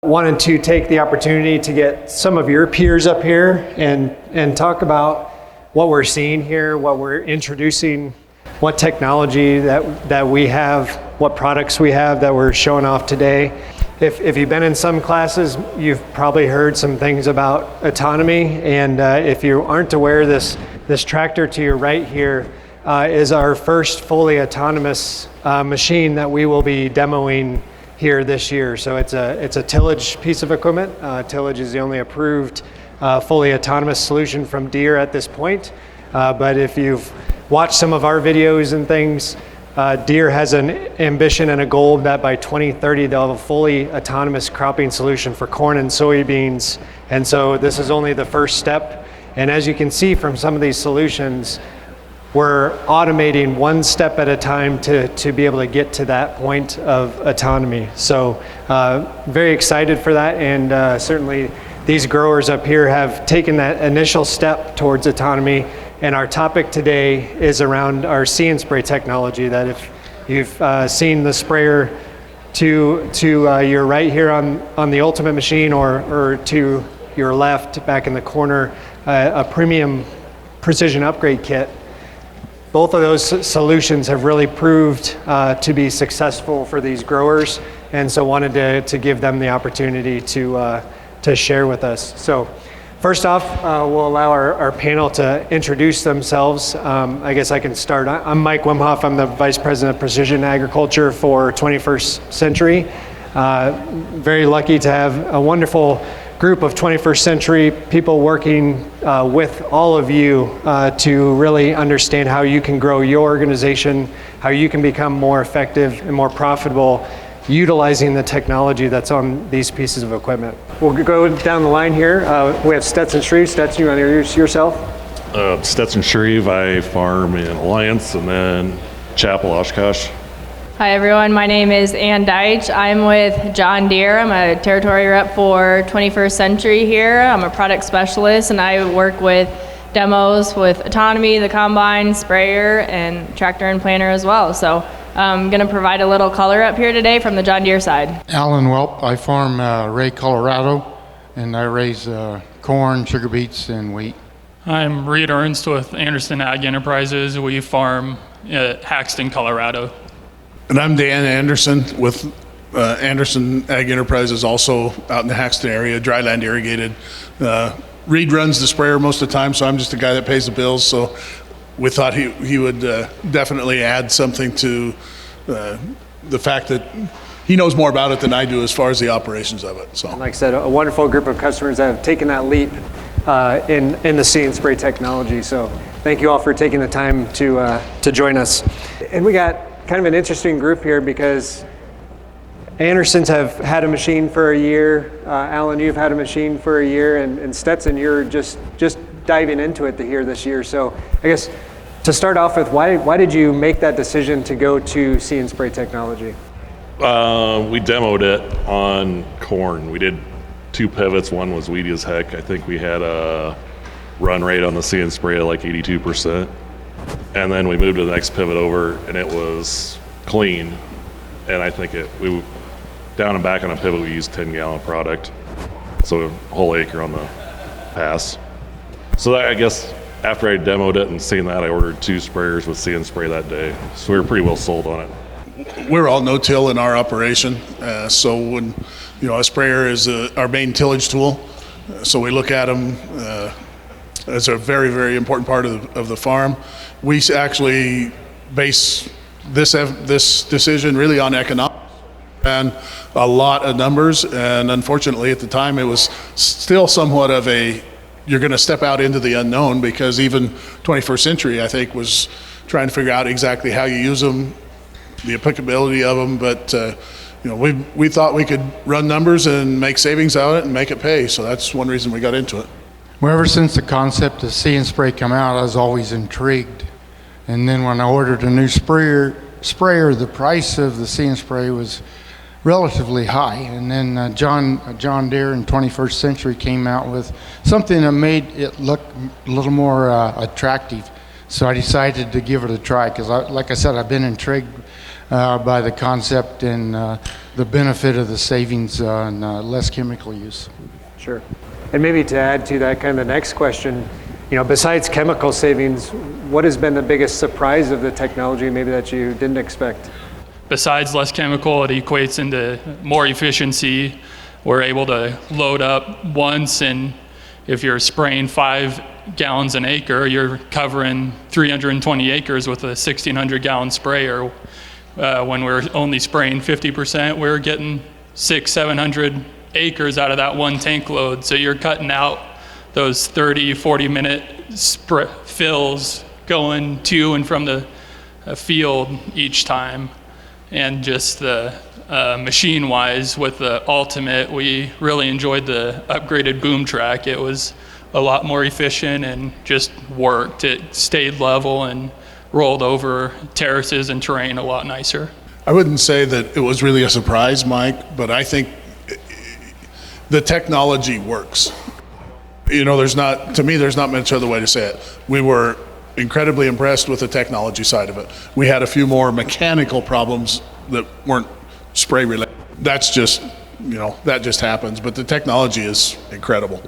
Wanted to take the opportunity to get some of your peers up here and talk about what we're seeing here, what we're introducing, what technology that we have, what products we have that we're showing off today. If you've been in some classes, you've probably heard some things about autonomy, and if you aren't aware, this tractor to your right here is our first fully autonomous machine that we will be demoing here this year. So it's a tillage piece of equipment. Tillage is the only approved fully autonomous solution from Deere at this point. But if you've watched some of our videos and things, Deere has an ambition and a goal that by 2030 they'll have a fully autonomous cropping solution for corn and soybeans. And so this is only the first step. And as you can see from some of these solutions, we're automating one step at a time to be able to get to that point of autonomy. So very excited for that, and certainly these growers up here have taken that initial step towards autonomy. And our topic today is around our See and Spray technology, that if you've seen the sprayer to your right here on the Ultimate machine, or to your left back in the corner, a premium precision upgrade kit. Both of those solutions have really proved to be successful for these growers, and so wanted to give them the opportunity to share with us. So first off, we'll allow our panel to introduce themselves. I guess I can start. I'm Mike Wemhoff. I'm the Vice President of Precision Agriculture for 21st Century. Very lucky to have a wonderful group of 21st century people working with all of you to really understand how you can grow your organization, how you can become more effective and more profitable utilizing the technology that's on these pieces of equipment. We'll go down the line here. We have Stetson Shreve. Stetson, you want to introduce yourself? Stetson Shreve. I farm in Alliance and then Chapel, Oshkosh. Hi everyone, my name is Anne Deutsch. I'm with John Deere. I'm a territory rep for 21st Century here. I'm a product specialist, and I work with demos with autonomy, the combine, sprayer, and tractor and planter as well. So I'm going to provide a little color up here today from the John Deere side. Alan Welp. I farm Ray, Colorado, and I raise corn, sugar beets, and wheat. I'm Reid Ernst with Anderson Ag Enterprises. We farm at Haxton, Colorado. And I'm Dan Anderson with Anderson Ag Enterprises, also out in the Haxton area, dryland irrigated. Reid runs the sprayer most of the time, so I'm just the guy that pays the bills. So we thought he would definitely add something to the fact that he knows more about it than I do as far as the operations of it. So, and like I said, a wonderful group of customers that have taken that leap in the See and Spray technology. So thank you all for taking the time to join us. And we got kind of an interesting group here because Andersons have had a machine for a year. Alan, you've had a machine for a year, and Stetson, you're just diving into it here this year. So I guess to start off with, why did you make that decision to go to See and Spray technology? We demoed it on corn. We did 2 pivots. One was weedy as heck. I think we had a run rate on the See and Spray of like 82%. And then we moved to the next pivot over, and it was clean. And I think we down and back on a pivot, we used 10-gallon product, so a whole acre on the pass. So that, I guess after I demoed it and seen that, I ordered 2 sprayers with See and Spray that day. So we were pretty well sold on it. We're all no-till in our operation, so when a sprayer is our main tillage tool, so we look at them as a very, very important part of the farm. We actually base this decision really on economics and a lot of numbers, and unfortunately at the time it was still somewhat of you're going to step out into the unknown, because even 21st Century, I think, was trying to figure out exactly how you use them, the applicability of them, but we thought we could run numbers and make savings out of it and make it pay, so that's one reason we got into it. Well, ever since the concept of See and Spray come out, I was always intrigued. And then when I ordered a new sprayer, the price of the See and Spray was relatively high. And then John Deere in 21st Century came out with something that made it look a little more attractive. So I decided to give it a try because, like I said, I've been intrigued by the concept and the benefit of the savings and less chemical use. Sure. And maybe to add to that, kind of the next question, besides chemical savings, what has been the biggest surprise of the technology maybe that you didn't expect? Besides less chemical, it equates into more efficiency. We're able to load up once, and if you're spraying 5 gallons an acre, you're covering 320 acres with a 1,600 gallon sprayer. When we're only spraying 50%, we're getting 600-700 acres out of that one tank load. So you're cutting out those 30-40 minute fills going to and from the field each time. And just the machine-wise with the Ultimate, we really enjoyed the upgraded boom track. It was a lot more efficient and just worked. It stayed level and rolled over terraces and terrain a lot nicer. I wouldn't say that it was really a surprise, Mike, but I think the technology works. There's not much other way to say it. We were incredibly impressed with the technology side of it. We had a few more mechanical problems that weren't spray related. That's just, that just happens, but the technology is incredible.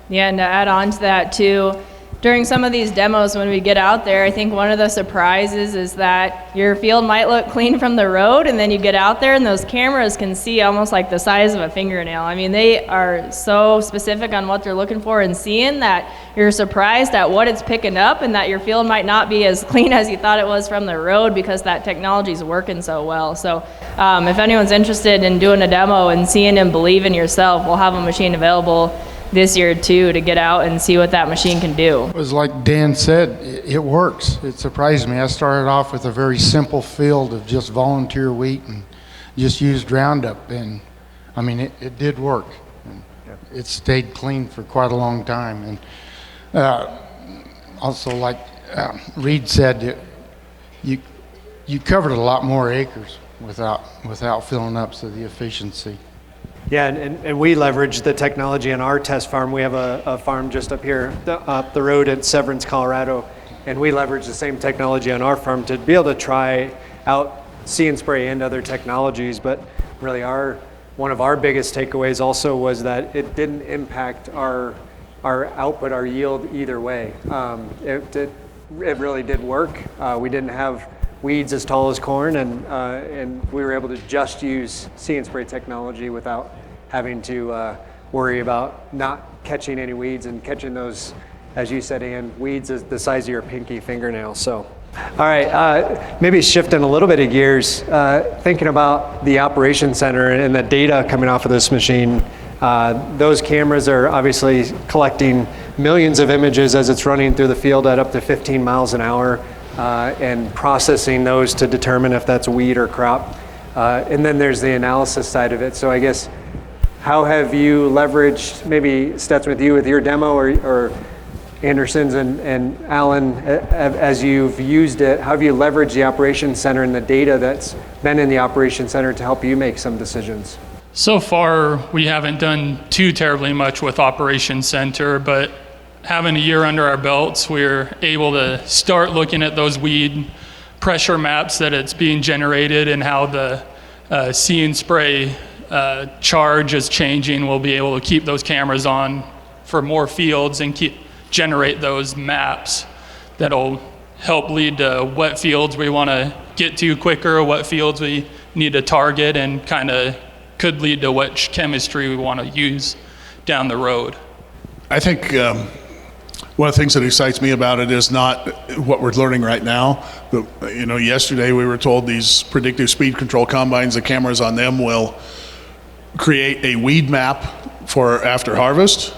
Yeah, and to add on to that too, during some of these demos when we get out there, I think one of the surprises is that your field might look clean from the road, and then you get out there and those cameras can see almost like the size of a fingernail. I mean, they are so specific on what they're looking for and seeing that you're surprised at what it's picking up, and that your field might not be as clean as you thought it was from the road because that technology is working so well. So if anyone's interested in doing a demo and seeing and believing yourself, we'll have a machine available this year too to get out and see what that machine can do. It was like Dan said, it works. It surprised me. I started off with a very simple field of just volunteer wheat and just used Roundup, and I mean it did work. It stayed clean for quite a long time. And also, like Reid said, you covered a lot more acres without filling up, so the efficiency. Yeah, and we leverage the technology on our test farm. We have a farm just up here, up the road at Severance, Colorado, and we leverage the same technology on our farm to be able to try out See and Spray and other technologies. But really, one of our biggest takeaways also was that it didn't impact our output, our yield either way. It really did work. We didn't have weeds as tall as corn, and we were able to just use See and Spray technology without having to worry about not catching any weeds and catching those, as you said, Ann, weeds is the size of your pinky fingernail. So, all right, maybe shifting a little bit of gears, thinking about the operations center and the data coming off of this machine. Those cameras are obviously collecting millions of images as it's running through the field at up to 15 miles an hour. And processing those to determine if that's weed or crop. And then there's the analysis side of it. So I guess, how have you leveraged, maybe Stetson with you with your demo, or Anderson's and Alan, as you've used it, how have you leveraged the operations center and the data that's been in the operations center to help you make some decisions? So far, we haven't done too terribly much with Operations Center, but having a year under our belts, we're able to start looking at those weed pressure maps that it's being generated and how the See and Spray charge is changing. We'll be able to keep those cameras on for more fields and generate those maps that'll help lead to what fields we want to get to quicker, what fields we need to target, and kind of could lead to which chemistry we want to use down the road. I think one of the things that excites me about it is not what we're learning right now, but yesterday we were told these predictive speed control combines, the cameras on them will create a weed map for after harvest.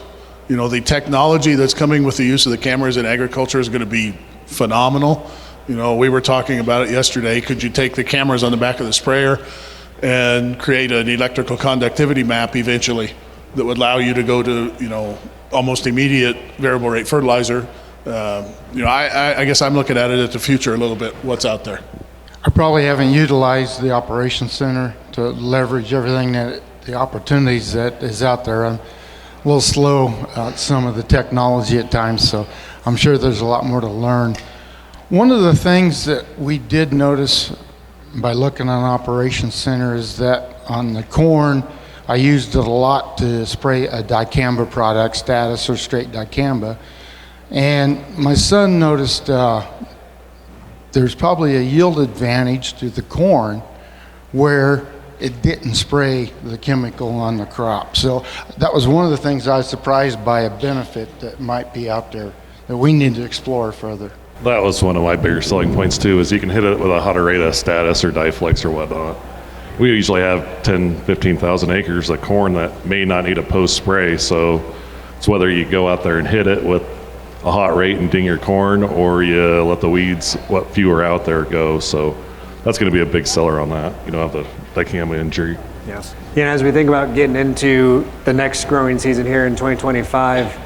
The technology that's coming with the use of the cameras in agriculture is going to be phenomenal. We were talking about it yesterday. Could you take the cameras on the back of the sprayer and create an electrical conductivity map eventually that would allow you to go to, almost immediate variable rate fertilizer? I guess I'm looking at it at the future a little bit, what's out there. I probably haven't utilized the operations center to leverage everything the opportunities that is out there. I'm a little slow at some of the technology at times, so I'm sure there's a lot more to learn. One of the things that we did notice by looking on Operations Center is that on the corn, I used it a lot to spray a dicamba product, Status or straight dicamba. And my son noticed there's probably a yield advantage to the corn where it didn't spray the chemical on the crop. So that was one of the things I was surprised by, a benefit that might be out there that we need to explore further. That was one of my bigger selling points too, is you can hit it with a hotter rate of Status or Diflex or whatnot. We usually have 10, 15,000 acres of corn that may not need a post spray, so it's whether you go out there and hit it with a hot rate and ding your corn, or you let the weeds, what few are out there, go. So that's going to be a big seller on that. You don't have the dicamba injury. Yes. Yeah, and as we think about getting into the next growing season here in 2025,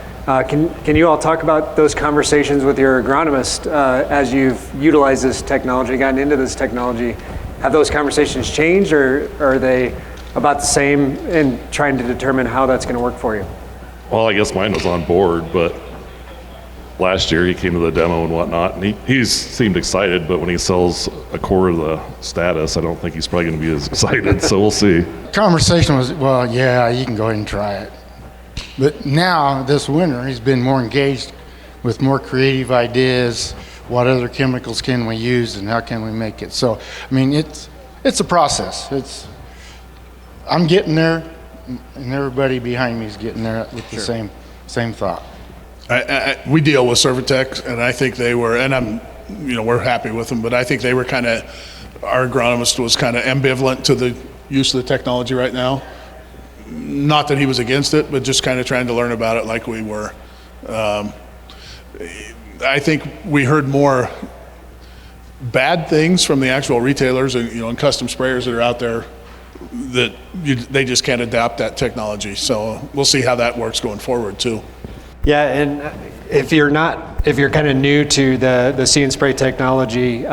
can you all talk about those conversations with your agronomist as you've utilized this technology, gotten into this technology? Have those conversations changed, or are they about the same in trying to determine how that's going to work for you? Well, I guess mine was on board, but last year he came to the demo and whatnot, and he seemed excited, but when he sells a quarter of the Status, I don't think he's probably going to be as excited, so we'll see. Conversation was, well, yeah, you can go ahead and try it. But now, this winter, he's been more engaged with more creative ideas. What other chemicals can we use and how can we make it? So, I mean, it's a process. I'm getting there, and everybody behind me is getting there with the same thought. We deal with Servitech, and I think they were, and we're happy with them, but I think they were our agronomist was kind of ambivalent to the use of the technology right now. Not that he was against it, but just kind of trying to learn about it like we were. I think we heard more bad things from the actual retailers and custom sprayers that are out there that they just can't adapt that technology. So we'll see how that works going forward too. Yeah, and if you're kind of new to the See and Spray technology,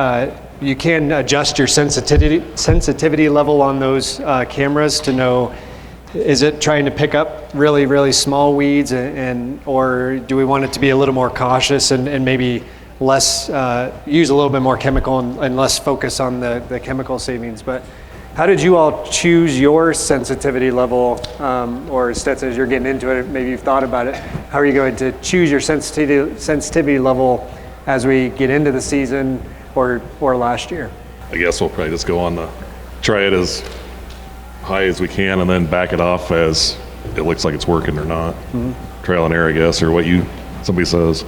you can adjust your sensitivity level on those cameras to know, is it trying to pick up really, really small weeds, or do we want it to be a little more cautious and maybe less, use a little bit more chemical and less focus on the chemical savings? But how did you all choose your sensitivity level, or Stetson, as you're getting into it, maybe you've thought about it, how are you going to choose your sensitivity level as we get into the season or last year? I guess we'll probably just go on try it as high as we can and then back it off as it looks like it's working or not. Mm-hmm. Trial and error, I guess, or somebody says.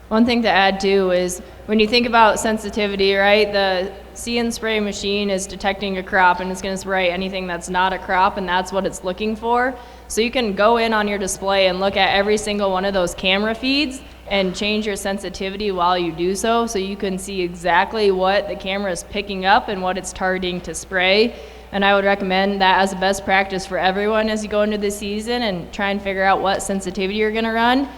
One thing to add too is when you think about sensitivity, right, the See and Spray machine is detecting a crop and it's going to spray anything that's not a crop, and that's what it's looking for. So you can go in on your display and look at every single one of those camera feeds and change your sensitivity while you do so you can see exactly what the camera is picking up and what it's targeting to spray. And I would recommend that as a best practice for everyone as you go into the season and try and figure out what sensitivity you're going to run.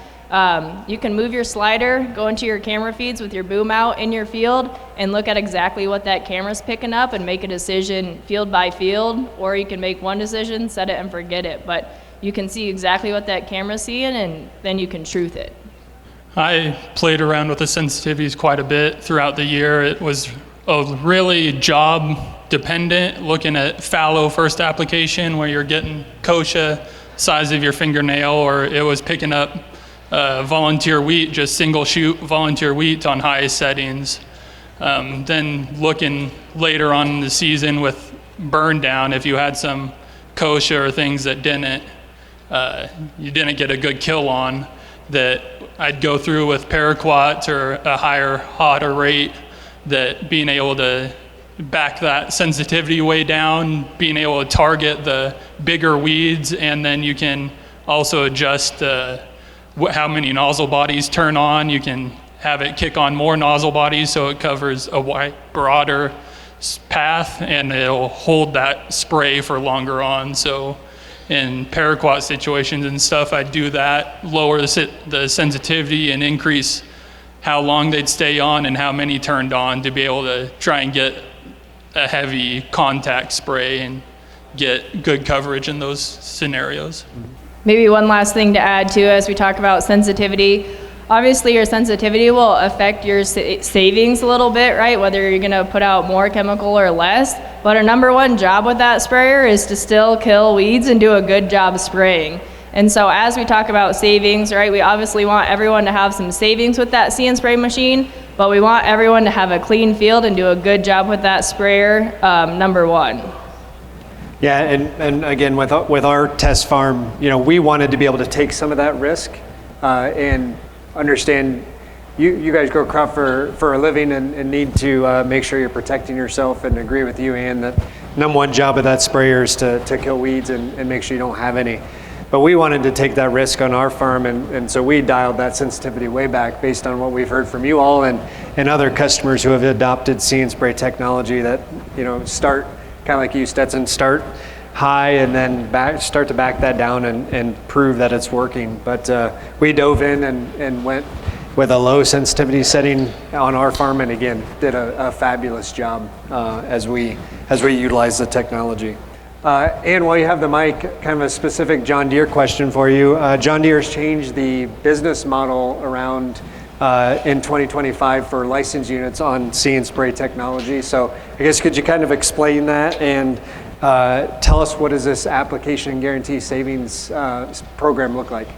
You can move your slider, go into your camera feeds with your boom out in your field and look at exactly what that camera's picking up and make a decision field by field, or you can make one decision, set it and forget it. But you can see exactly what that camera's seeing and then you can truth it. I played around with the sensitivities quite a bit throughout the year. It was really job dependent, looking at fallow first application where you're getting kochia size of your fingernail, or it was picking up volunteer wheat, just single shoot volunteer wheat on high settings. Then looking later on in the season with burn down, if you had some kochia or things that you didn't get a good kill on, that I'd go through with paraquat or a higher, hotter rate, that being able to back that sensitivity way down, being able to target the bigger weeds, and then you can also adjust how many nozzle bodies turn on. You can have it kick on more nozzle bodies so it covers a broader path, and it'll hold that spray for longer on. So in paraquat situations and stuff, I'd do that, lower the sensitivity and increase how long they'd stay on and how many turned on to be able to try and get a heavy contact spray and get good coverage in those scenarios. Maybe one last thing to add too, as we talk about sensitivity, Obviously, your sensitivity will affect your savings a little bit, right? Whether you're gonna put out more chemical or less. But our number one job with that sprayer is to still kill weeds and do a good job spraying. And so as we talk about savings, right, we obviously want everyone to have some savings with that See & Spray machine, but we want everyone to have a clean field and do a good job with that sprayer, number one. Yeah, and again, with our test farm, we wanted to be able to take some of that risk and understand you guys grow crop for a living and need to make sure you're protecting yourself, and agree with you, Anne, that number one job of that sprayer is to kill weeds and make sure you don't have any. But we wanted to take that risk on our farm, and so we dialed that sensitivity way back based on what we've heard from you all and other customers who have adopted See & Spray technology that, start kind of like you, Stetson, start high and then start to back that down and prove that it's working. But we dove in and went with a low sensitivity setting on our farm, and again, did a fabulous job as we utilize the technology. And while you have the mic, kind of a specific John Deere question for you. John Deere's changed the business model around in 2025 for license units on See & Spray technology. So I guess could you kind of explain that and tell us, what does this application guarantee savings program look like?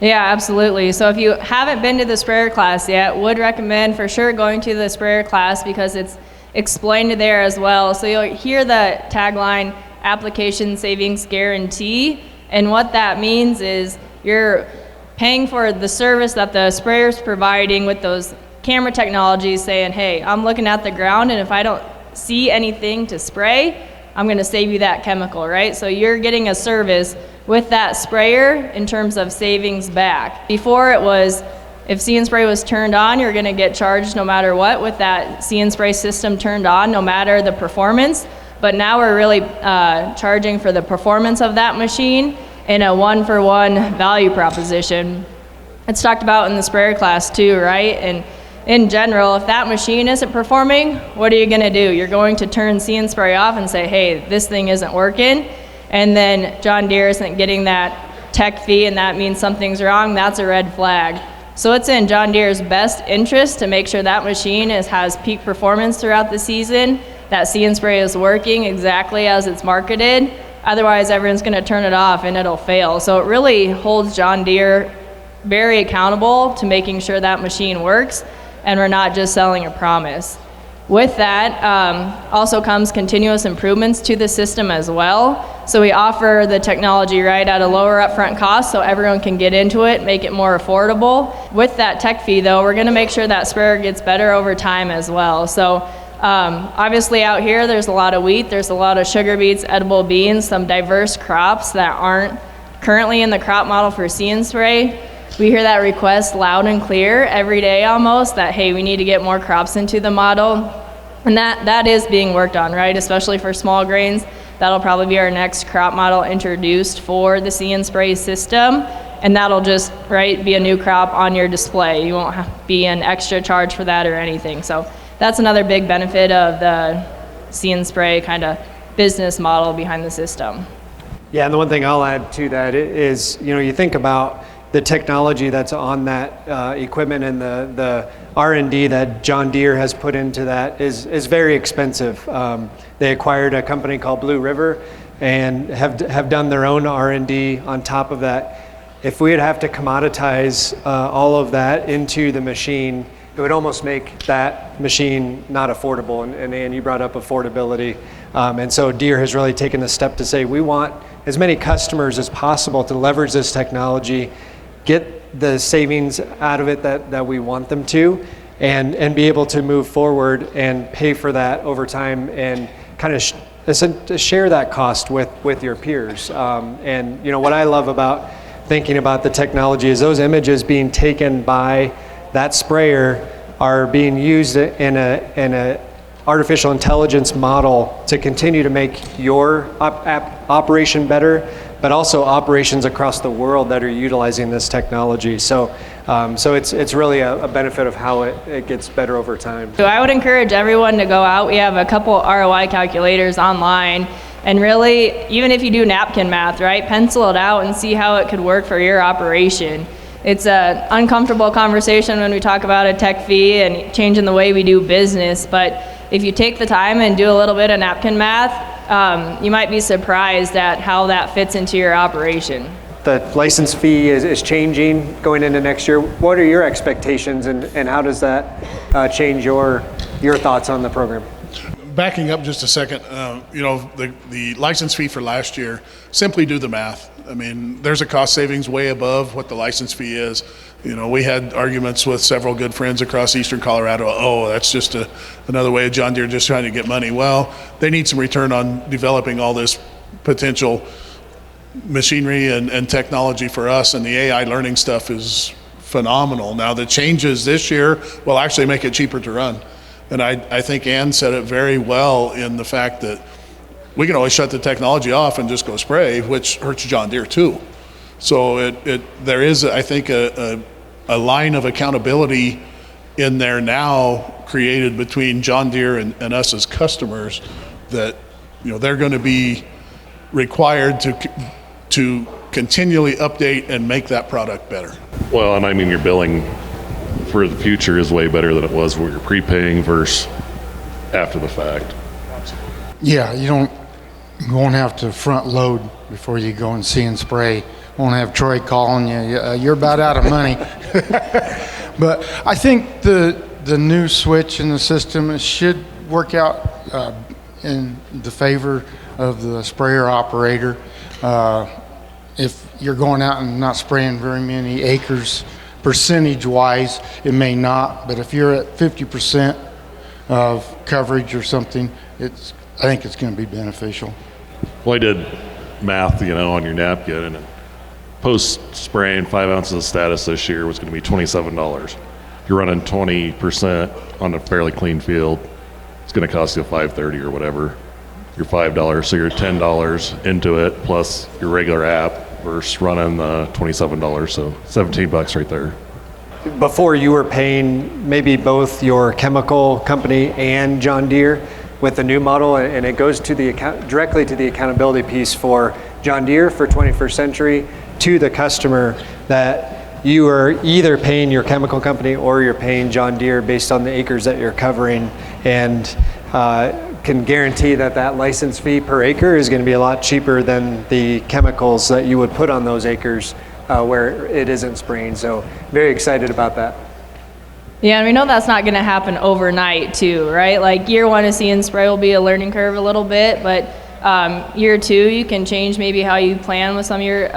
Yeah, absolutely. So if you haven't been to the sprayer class yet, would recommend for sure going to the sprayer class because it's explained there as well. So you'll hear the tagline, application savings guarantee, and what that means is you're paying for the service that the sprayer's providing with those camera technologies, saying, hey, I'm looking at the ground, and if I don't see anything to spray, I'm gonna save you that chemical, right? So you're getting a service with that sprayer in terms of savings back. Before it was, if See & Spray was turned on, you're gonna get charged no matter what with that See & Spray system turned on, no matter the performance. But now we're really charging for the performance of that machine in a one-for-one value proposition. It's talked about in the sprayer class too, right? And in general, if that machine isn't performing, what are you gonna do? You're going to turn See & Spray off and say, hey, this thing isn't working. And then John Deere isn't getting that tech fee, and that means something's wrong. That's a red flag. So it's in John Deere's best interest to make sure that machine has peak performance throughout the season, that See & Spray is working exactly as it's marketed. Otherwise, everyone's gonna turn it off and it'll fail. So it really holds John Deere very accountable to making sure that machine works and we're not just selling a promise. With that also comes continuous improvements to the system as well. So we offer the technology right at a lower upfront cost so everyone can get into it, make it more affordable. With that tech fee though, we're gonna make sure that sprayer gets better over time as well. So obviously out here there's a lot of wheat, there's a lot of sugar beets, edible beans, some diverse crops that aren't currently in the crop model for See & Spray. We hear that request loud and clear every day almost, that hey, we need to get more crops into the model. And that is being worked on, right? Especially for small grains. That'll probably be our next crop model introduced for the See & Spray system. And that'll just, right, be a new crop on your display. You won't be an extra charge for that or anything. So that's another big benefit of the See & Spray kind of business model behind the system. Yeah, and the one thing I'll add to that is, you think about the technology that's on that equipment, and the R&D that John Deere has put into that is very expensive. They acquired a company called Blue River and have done their own R&D on top of that. If we'd have to commoditize all of that into the machine, it would almost make that machine not affordable. And Anne, you brought up affordability. And so Deere has really taken the step to say, we want as many customers as possible to leverage this technology, get the savings out of it that we want them to, and be able to move forward and pay for that over time and kind of share that cost with your peers. And what I love about thinking about the technology is those images being taken by that sprayer are being used in a artificial intelligence model to continue to make your operation better, but also operations across the world that are utilizing this technology. So it's really a benefit of how it gets better over time. So I would encourage everyone to go out. We have a couple ROI calculators online, and really, even if you do napkin math, right, pencil it out and see how it could work for your operation. it's an uncomfortable conversation when we talk about a tech fee and changing the way we do business, but if you take the time and do a little bit of napkin math, you might be surprised at how that fits into your operation. The license fee is changing going into next year. What are your expectations, and how does that change your thoughts on the program? Backing up just a second, the license fee for last year, simply do the math. I mean, there's a cost savings way above what the license fee is. We had arguments with several good friends across eastern Colorado. Oh, that's just another way of John Deere just trying to get money. Well, they need some return on developing all this potential machinery and technology for us, and the AI learning stuff is phenomenal. Now, the changes this year will actually make it cheaper to run. And I think Anne said it very well in the fact that we can always shut the technology off and just go spray, which hurts John Deere too. So there is, I think, a line of accountability in there now created between John Deere and us as customers that they're going to be required to continually update and make that product better. Well, and I mean, your billing for the future is way better than it was where you're prepaying versus after the fact. Yeah, you won't have to front load before you go and see and spray. Won't have Troy calling you, you're about out of money. But I think the new switch in the system should work out in the favor of the sprayer operator. If you're going out and not spraying very many acres, percentage-wise, it may not, but if you're at 50% of coverage or something, I think it's going to be beneficial. Well, I did math, on your napkin, and post-spraying 5 ounces of status this year was going to be $27. If you're running 20% on a fairly clean field, it's going to cost you $5.30 or whatever. You're $5, so you're $10 into it plus your regular app versus running the $27, so $17 right there. Before you were paying maybe both your chemical company and John Deere with the new model, and it goes to directly to the accountability piece for John Deere for 21st Century to the customer, that you are either paying your chemical company or you're paying John Deere based on the acres that you're covering, and can guarantee that license fee per acre is going to be a lot cheaper than the chemicals that you would put on those acres where it isn't spraying. So very excited about that. Yeah, and we know that's not going to happen overnight too, right? Like year 1 of See and Spray will be a learning curve a little bit, but year 2 you can change maybe how you plan with some of your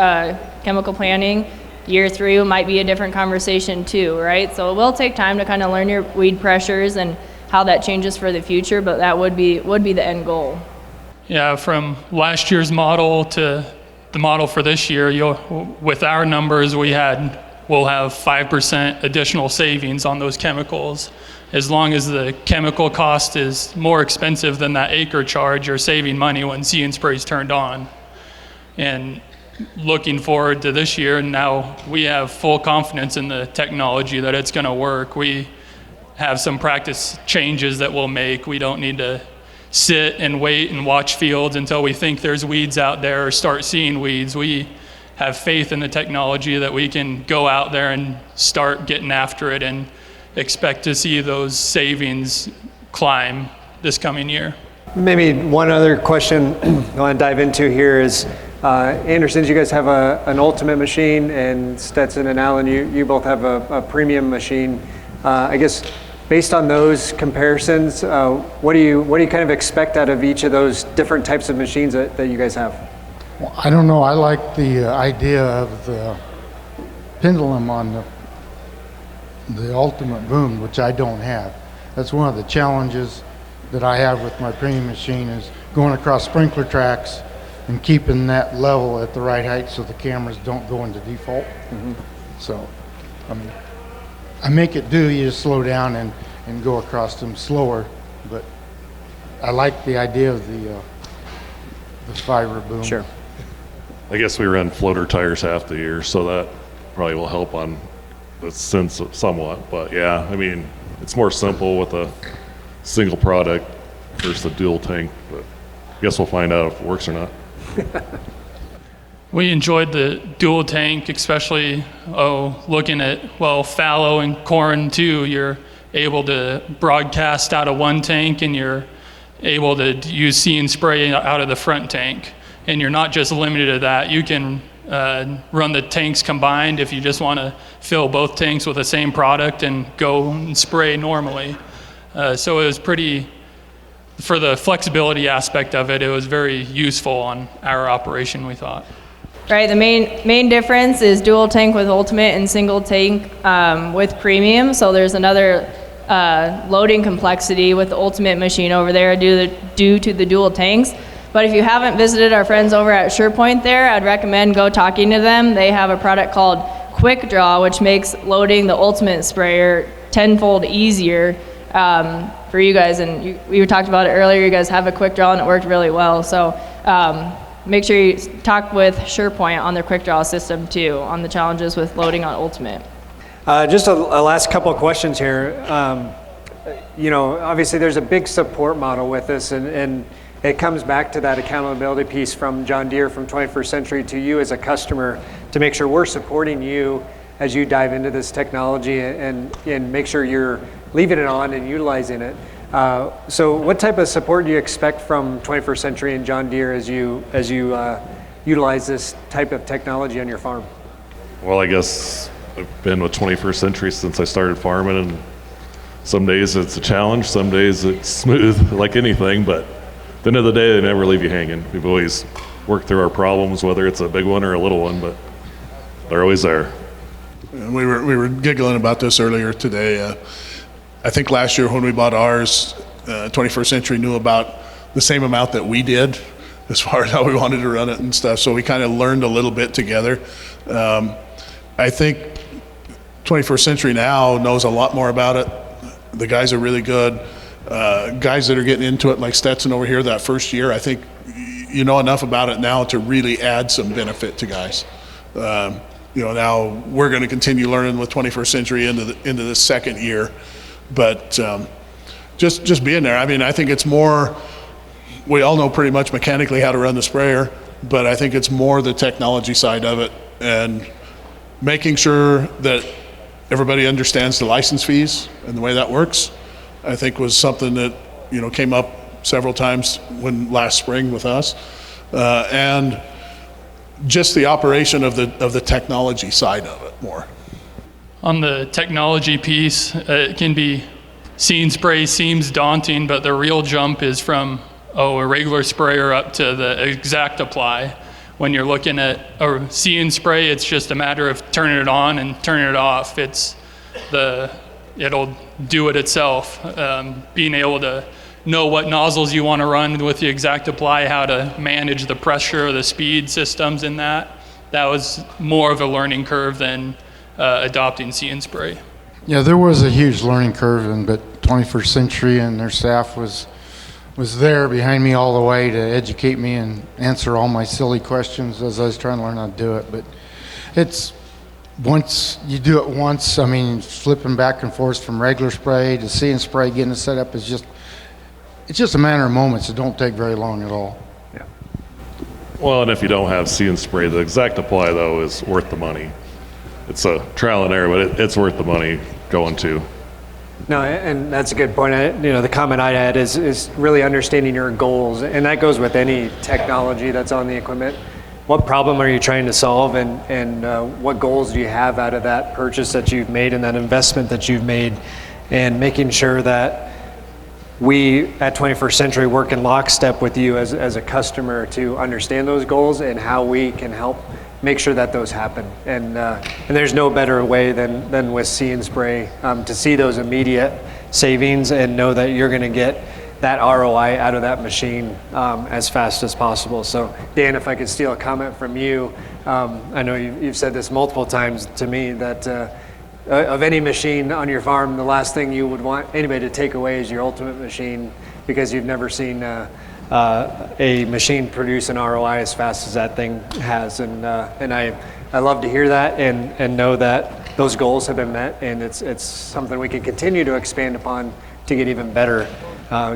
chemical planning. Year 3 might be a different conversation too, right? So it will take time to kind of learn your weed pressures and how that changes for the future, but that would be the end goal. Yeah, from last year's model to the model for this year, with our numbers, we'll have 5% additional savings on those chemicals. As long as the chemical cost is more expensive than that acre charge, you're saving money when See and Spray is turned on. And looking forward to this year, now we have full confidence in the technology that it's going to work. We have some practice changes that we'll make. We don't need to sit and wait and watch fields until we think there's weeds out there or start seeing weeds. We have faith in the technology that we can go out there and start getting after it and expect to see those savings climb this coming year. Maybe one other question I want to dive into here is, Andersons, you guys have an Ultimate machine, and Stetson and Alan, you both have a premium machine. I guess based on those comparisons, what do you kind of expect out of each of those different types of machines that you guys have? Well, I don't know. I like the idea of the pendulum on the Ultimate boom, which I don't have. That's one of the challenges that I have with my premium machine, is going across sprinkler tracks and keeping that level at the right height so the cameras don't go into default. Mm-hmm. So, I make it do. You just slow down and go across them slower. But I like the idea of the fiber boom. Sure. I guess we run floater tires half the year, so that probably will help on the sense somewhat. But yeah, I mean, it's more simple with a single product versus a dual tank. But I guess we'll find out if it works or not. We enjoyed the dual tank, especially looking at, fallow and corn too. You're able to broadcast out of one tank, and you're able to use See and Spray out of the front tank. And you're not just limited to that. You can run the tanks combined if you just want to fill both tanks with the same product and go and spray normally. So it was for the flexibility aspect of it, it was very useful on our operation, we thought. Right, the main difference is dual tank with Ultimate and single tank with Premium. So there's another loading complexity with the Ultimate machine over there due to the dual tanks. But if you haven't visited our friends over at SurePoint there, I'd recommend go talking to them. They have a product called Quick Draw, which makes loading the Ultimate sprayer tenfold easier for you guys. And we talked about it earlier. You guys have a Quick Draw, and it worked really well. So make sure you talk with SurePoint on their Quick Draw system too, on the challenges with loading on Ultimate. Just a last couple of questions here. Obviously there's a big support model with this, and it comes back to that accountability piece from John Deere, from 21st Century, to you as a customer, to make sure we're supporting you as you dive into this technology and make sure you're leaving it on and utilizing it. So what type of support do you expect from 21st Century and John Deere as you utilize this type of technology on your farm? Well, I guess I've been with 21st Century since I started farming, and some days it's a challenge, some days it's smooth like anything, but at the end of the day, they never leave you hanging. We've always worked through our problems, whether it's a big one or a little one, but they're always there. And we were giggling about this earlier today. I think last year when we bought ours, 21st Century knew about the same amount that we did as far as how we wanted to run it and stuff. So we kind of learned a little bit together. I think 21st Century now knows a lot more about it. The guys are really good. Guys that are getting into it, like Stetson over here, that first year, I think you know enough about it now to really add some benefit to guys. Now we're going to continue learning with 21st Century into the second year, but just being there. I mean, I think it's more. We all know pretty much mechanically how to run the sprayer, but I think it's more the technology side of it and making sure that everybody understands the license fees and the way that works. I think was something that came up several times last spring with us, and just the operation of the technology side of it more. On the technology piece, it can be See and Spray seems daunting, but the real jump is from a regular sprayer up to the ExactApply. When you're looking at a See and Spray, it's just a matter of turning it on and turning it off. It'll do it itself. Being able to know what nozzles you want to run with the ExactApply, how to manage the pressure, the speed systems in that was more of a learning curve than adopting See and Spray. Yeah, there was a huge learning curve, but 21st Century and their staff was there behind me all the way to educate me and answer all my silly questions as I was trying to learn how to do it. But once you do it once, I mean, flipping back and forth from regular spray to See and Spray, getting it set up it's just a matter of moments. It don't take very long at all. Yeah. Well, and if you don't have See and Spray, the ExactApply though is worth the money. It's a trial and error, but it's worth the money going to. No, and that's a good point. The comment I had is really understanding your goals, and that goes with any technology that's on the equipment. What problem are you trying to solve, and what goals do you have out of that purchase that you've made and that investment that you've made, and making sure that we at 21st Century work in lockstep with you as a customer to understand those goals and how we can help make sure that those happen. And there's no better way than with See and Spray to see those immediate savings and know that you're going to get that ROI out of that machine as fast as possible. So Dan, if I could steal a comment from you, I know you've said this multiple times to me that of any machine on your farm, the last thing you would want anybody to take away is your Ultimate machine, because you've never seen a machine produce an ROI as fast as that thing has. And I love to hear that and know that those goals have been met, and it's something we can continue to expand upon to get even better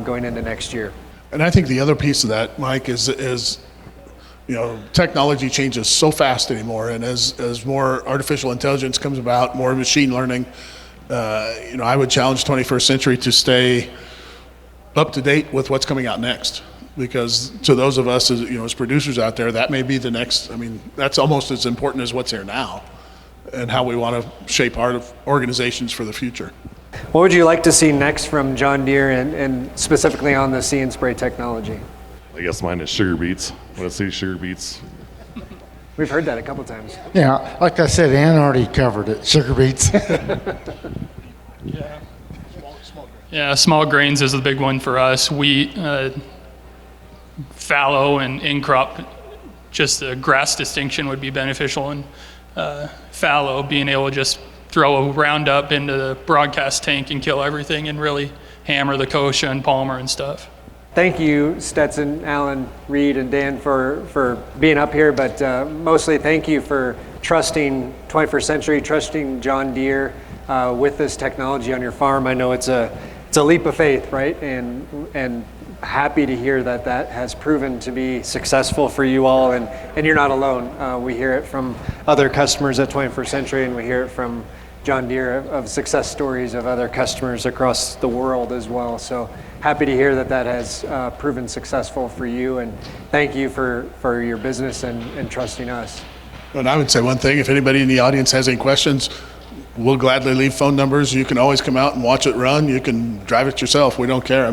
going into next year. And I think the other piece of that, Mike, is technology changes so fast anymore, and as more artificial intelligence comes about, more machine learning, I would challenge 21st Century to stay up to date with what's coming out next. Because to those of us as producers out there, that may be the next. That's almost as important as what's here now, and how we want to shape our organizations for the future. What would you like to see next from John Deere and specifically on the See and Spray technology? I guess mine is sugar beets. I want to see sugar beets. We've heard that a couple times. Yeah, like I said, Ann already covered it, sugar beets. Yeah, small grains is the big one for us. Wheat, fallow, and in-crop, just the grass distinction would be beneficial. And fallow, being able to just throw a Roundup into the broadcast tank and kill everything and really hammer the kochia and palmer and stuff. Thank you, Stetson, Alan, Reid, and Dan for being up here, but mostly thank you for trusting 21st Century, trusting John Deere with this technology on your farm. I know it's a leap of faith, right? And happy to hear that has proven to be successful for you all, and you're not alone. We hear it from other customers at 21st Century, and we hear it from John Deere of success stories of other customers across the world as well. So happy to hear that has proven successful for you, and thank you for your business and trusting us. And I would say one thing, if anybody in the audience has any questions, we'll gladly leave phone numbers. You can always come out and watch it run. You can drive it yourself. We don't care.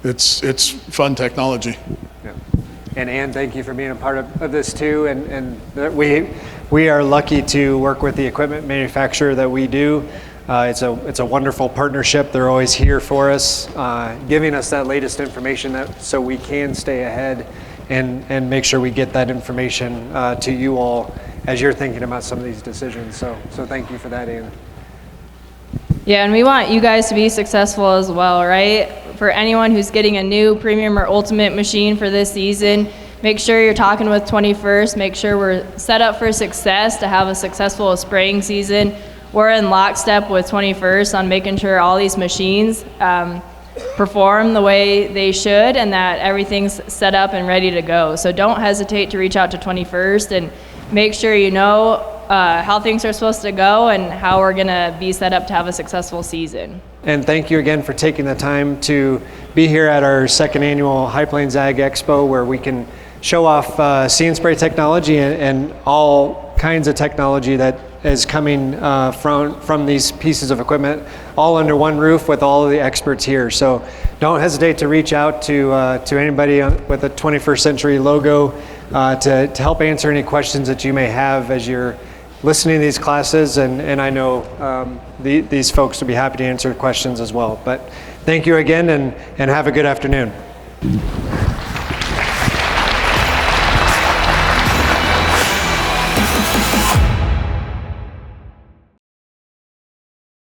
It's fun technology. Yeah. And Anne, thank you for being a part of this too. And we are lucky to work with the equipment manufacturer that we do. It's a wonderful partnership. They're always here for us, giving us that latest information so we can stay ahead and make sure we get that information to you all as you're thinking about some of these decisions. So thank you for that, Anne. Yeah, and we want you guys to be successful as well, right? For anyone who's getting a new premium or ultimate machine for this season, make sure you're talking with 21st. Make sure we're set up for success to have a successful spraying season. We're in lockstep with 21st on making sure all these machines perform the way they should and that everything's set up and ready to go. So don't hesitate to reach out to 21st and make sure you know how things are supposed to go and how we're going to be set up to have a successful season. And thank you again for taking the time to be here at our second annual High Plains Ag Expo, where we can show off See and Spray technology and all kinds of technology that is coming from these pieces of equipment, all under one roof with all of the experts here. So don't hesitate to reach out to anybody with a 21st Century logo to help answer any questions that you may have as you're listening to these classes, and I know these folks will be happy to answer questions as well. But thank you again, and have a good afternoon.